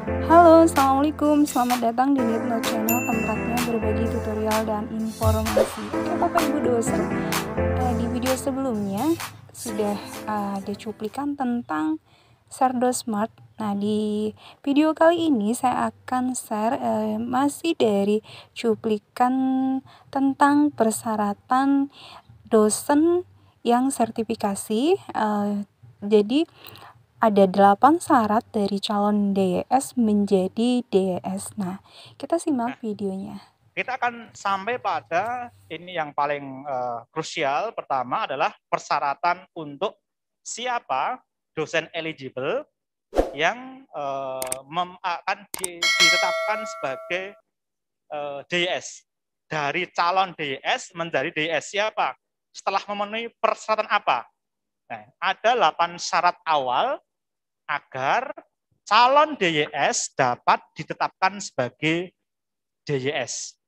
Halo, Assalamualaikum. Selamat datang di Nitno Channel, tempatnya berbagi tutorial dan informasi. Oke, Bapak Ibu dosen, di video sebelumnya sudah ada cuplikan tentang Serdo Smart. Nah, di video kali ini saya akan share masih dari cuplikan tentang persyaratan dosen yang sertifikasi. Jadi ada 8 syarat dari calon DYS menjadi DYS. Nah, kita simak videonya. Kita akan sampai pada ini yang paling krusial. Pertama adalah persyaratan untuk siapa dosen eligible yang akan ditetapkan sebagai DYS. Dari calon DYS menjadi DYS siapa? Setelah memenuhi persyaratan apa? Nah, ada 8 syarat awal agar calon DYS dapat ditetapkan sebagai DYS.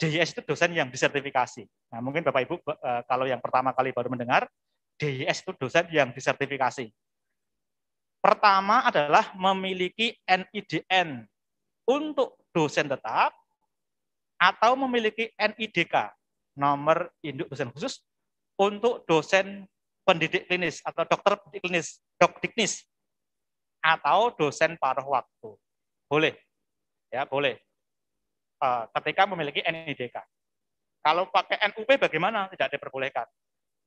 DYS itu dosen yang disertifikasi. Nah, mungkin Bapak Ibu kalau yang pertama kali baru mendengar, DYS itu dosen yang disertifikasi. Pertama adalah memiliki NIDN untuk dosen tetap atau memiliki NIDK, nomor induk dosen khusus untuk dosen pendidik klinis atau dokter klinis, dokdiknis atau dosen paruh waktu. Boleh. Ya, boleh. Ketika memiliki NIDK. Kalau pakai NUP bagaimana? Tidak diperbolehkan.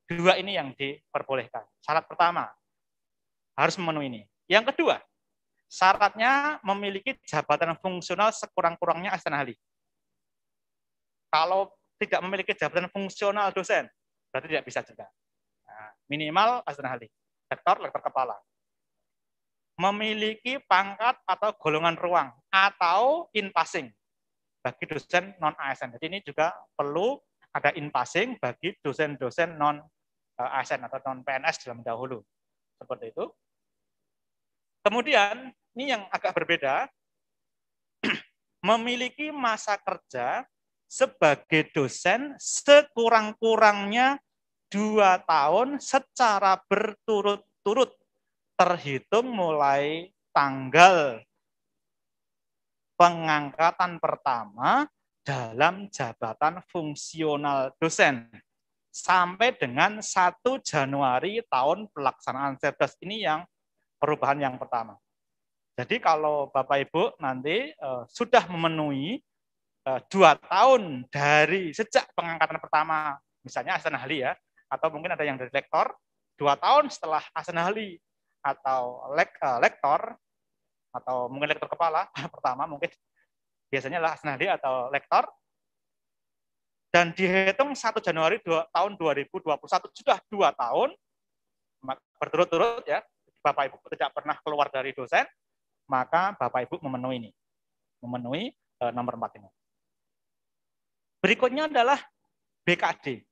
Dua ini yang diperbolehkan. Syarat pertama, harus memenuhi ini. Yang kedua, syaratnya memiliki jabatan fungsional sekurang-kurangnya asisten ahli. Kalau tidak memiliki jabatan fungsional dosen, berarti tidak bisa juga. Nah, minimal asisten ahli, lektor kepala. Memiliki pangkat atau golongan ruang atau in passing bagi dosen non ASN. Jadi ini juga perlu ada in passing bagi dosen-dosen non ASN atau non PNS dalam dahulu. Seperti itu. Kemudian ini yang agak berbeda, memiliki masa kerja sebagai dosen sekurang-kurangnya 2 tahun secara berturut-turut terhitung mulai tanggal pengangkatan pertama dalam jabatan fungsional dosen sampai dengan 1 Januari tahun pelaksanaan Serdas. Ini yang perubahan yang pertama. Jadi kalau Bapak Ibu nanti sudah memenuhi 2 tahun dari sejak pengangkatan pertama, misalnya asisten ahli ya, atau mungkin ada yang dari lektor, 2 tahun setelah asisten ahli atau lektor, atau mungkin lektor kepala pertama mungkin biasanya adalah asisten ahli atau lektor, dan dihitung 1 Januari tahun 2021 sudah 2 tahun berturut-turut ya, Bapak Ibu tidak pernah keluar dari dosen, maka Bapak Ibu memenuhi ini, memenuhi nomor 4 ini. Berikutnya adalah BKD.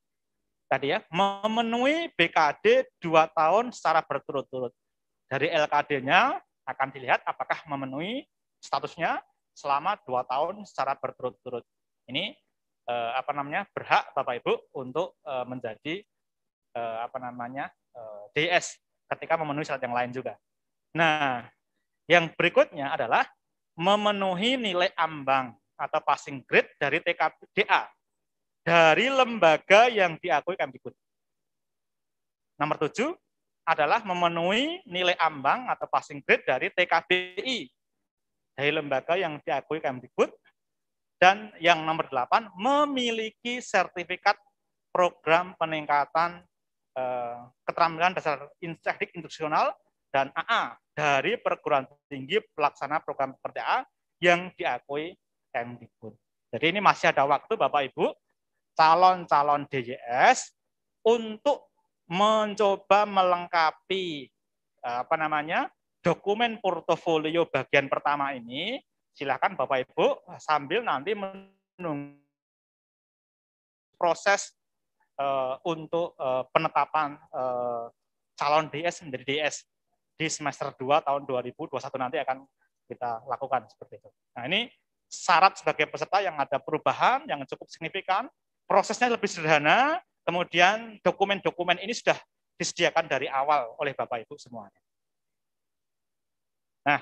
Tadi ya, memenuhi BKD 2 tahun secara berturut-turut. Dari LKD-nya akan dilihat apakah memenuhi statusnya selama 2 tahun secara berturut-turut. Ini berhak Bapak Ibu untuk menjadi DS ketika memenuhi syarat yang lain juga. Nah, yang berikutnya adalah memenuhi nilai ambang atau passing grade dari TKDA dari lembaga yang diakui Kemdikbud. Nomor 7 adalah memenuhi nilai ambang atau passing grade dari TKBI dari lembaga yang diakui Kemdikbud. Dan yang nomor 8 memiliki sertifikat program peningkatan keterampilan dasar teknik instruksional dan AA dari perguruan tinggi pelaksana program PTA yang diakui Kemdikbud. Jadi ini masih ada waktu Bapak Ibu calon-calon DYS untuk mencoba melengkapi dokumen portofolio bagian pertama ini. Silakan Bapak Ibu sambil nanti menunggu proses untuk penetapan calon DS menjadi DS di semester 2 tahun 2021 nanti akan kita lakukan seperti itu. Nah, ini syarat sebagai peserta yang ada perubahan yang cukup signifikan, prosesnya lebih sederhana, kemudian dokumen-dokumen ini sudah disediakan dari awal oleh Bapak Ibu semuanya. Nah,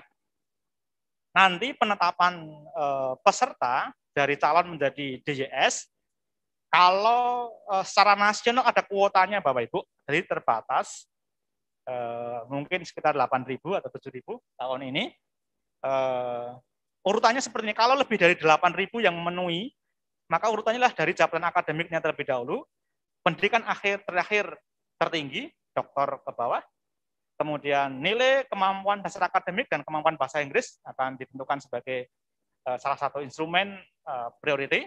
nanti penetapan peserta dari calon menjadi DJS, kalau secara nasional ada kuotanya Bapak Ibu, jadi terbatas, mungkin sekitar 8.000 atau 7.000 tahun ini. Urutannya seperti ini, kalau lebih dari 8.000 yang memenuhi, maka urutannya lah dari jabatan akademiknya terlebih dahulu, pendidikan terakhir tertinggi, doktor ke bawah, kemudian nilai kemampuan dasar akademik dan kemampuan bahasa Inggris akan ditentukan sebagai salah satu instrumen priority,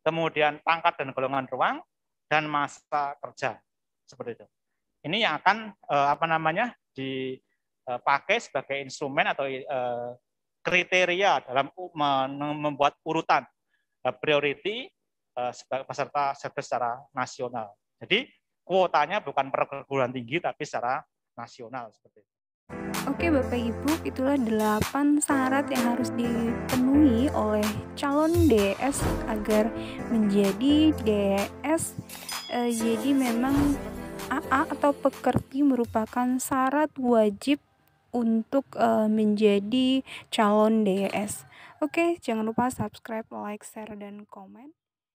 kemudian pangkat dan golongan ruang, dan masa kerja, seperti itu. Ini yang akan dipakai sebagai instrumen atau kriteria dalam membuat urutan priority sebagai peserta service secara nasional. Jadi kuotanya bukan per perguruan tinggi tapi secara nasional seperti itu. Oke Bapak Ibu, itulah 8 syarat yang harus dipenuhi oleh calon DES agar menjadi DES. Jadi memang AA atau pekerti merupakan syarat wajib untuk menjadi calon DES. Oke, jangan lupa subscribe, like, share, dan komen.